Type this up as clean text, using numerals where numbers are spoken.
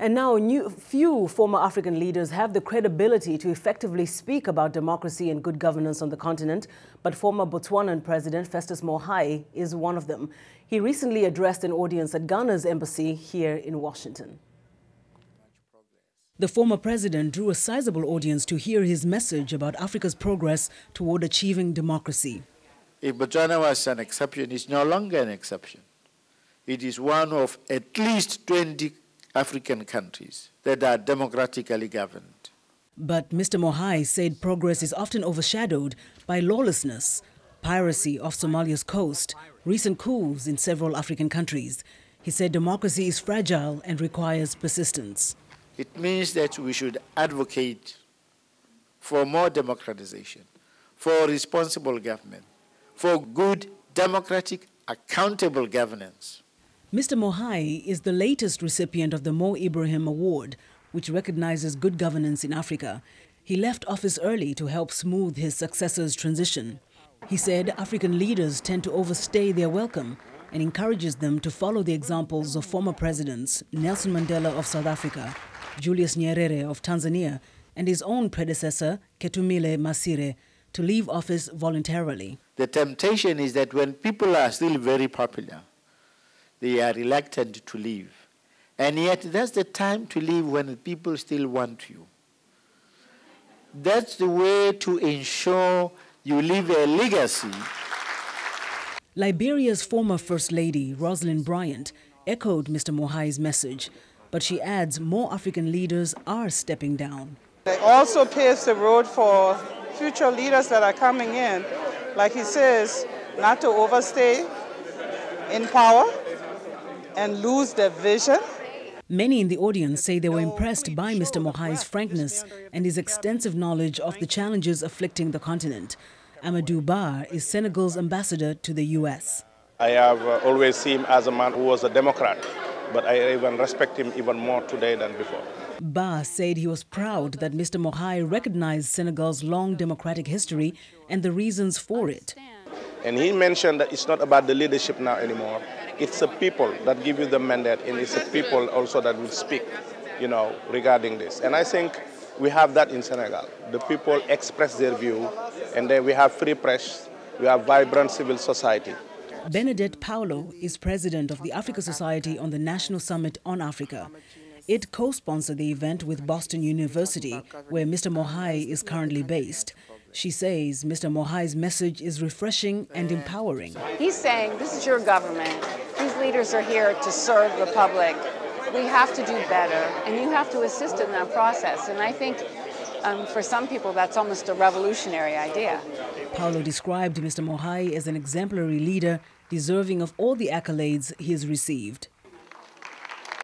And now, few former African leaders have the credibility to effectively speak about democracy and good governance on the continent, but former Botswana President Festus Mogae is one of them. He recently addressed an audience at Ghana's embassy here in Washington. The former president drew a sizable audience to hear his message about Africa's progress toward achieving democracy. If Botswana was an exception, it's no longer an exception. It is one of at least 20 African countries that are democratically governed. But Mr. Mogae said progress is often overshadowed by lawlessness, piracy off Somalia's coast, recent coups in several African countries. He said democracy is fragile and requires persistence. It means that we should advocate for more democratization, for responsible government, for good, democratic, accountable governance. Mr. Mogae is the latest recipient of the Mo Ibrahim Award, which recognizes good governance in Africa. He left office early to help smooth his successor's transition. He said African leaders tend to overstay their welcome and encourages them to follow the examples of former presidents Nelson Mandela of South Africa, Julius Nyerere of Tanzania, and his own predecessor, Ketumile Masire, to leave office voluntarily. The temptation is that when people are still very popular, they are reluctant to leave. And yet that's the time to leave when people still want you. That's the way to ensure you leave a legacy. Liberia's former First Lady, Rosalind Bryant, echoed Mr. Mogae's message, but she adds more African leaders are stepping down. It also paves the road for future leaders that are coming in, like he says, not to overstay in power and lose their vision. Many in the audience say they were impressed by Mr. Mogae's frankness and his extensive knowledge of the challenges afflicting the continent. Amadou Ba is Senegal's ambassador to the US. I have always seen him as a man who was a Democrat, but I even respect him even more today than before. Ba said he was proud that Mr. Mogae recognized Senegal's long democratic history and the reasons for it. And he mentioned that it's not about the leadership now anymore. It's the people that give you the mandate, and it's the people also that will speak, regarding this. And I think we have that in Senegal. The people express their view, and then we have free press, we have vibrant civil society. Benedette Paulo is president of the Africa Society on the National Summit on Africa. It co-sponsored the event with Boston University, where Mr. Mogae is currently based. She says Mr. Mogae's message is refreshing and empowering. He's saying, this is your government. These leaders are here to serve the public. We have to do better, and you have to assist in that process. And I think for some people, that's almost a revolutionary idea. Paulo described Mr. Mogae as an exemplary leader, deserving of all the accolades he has received.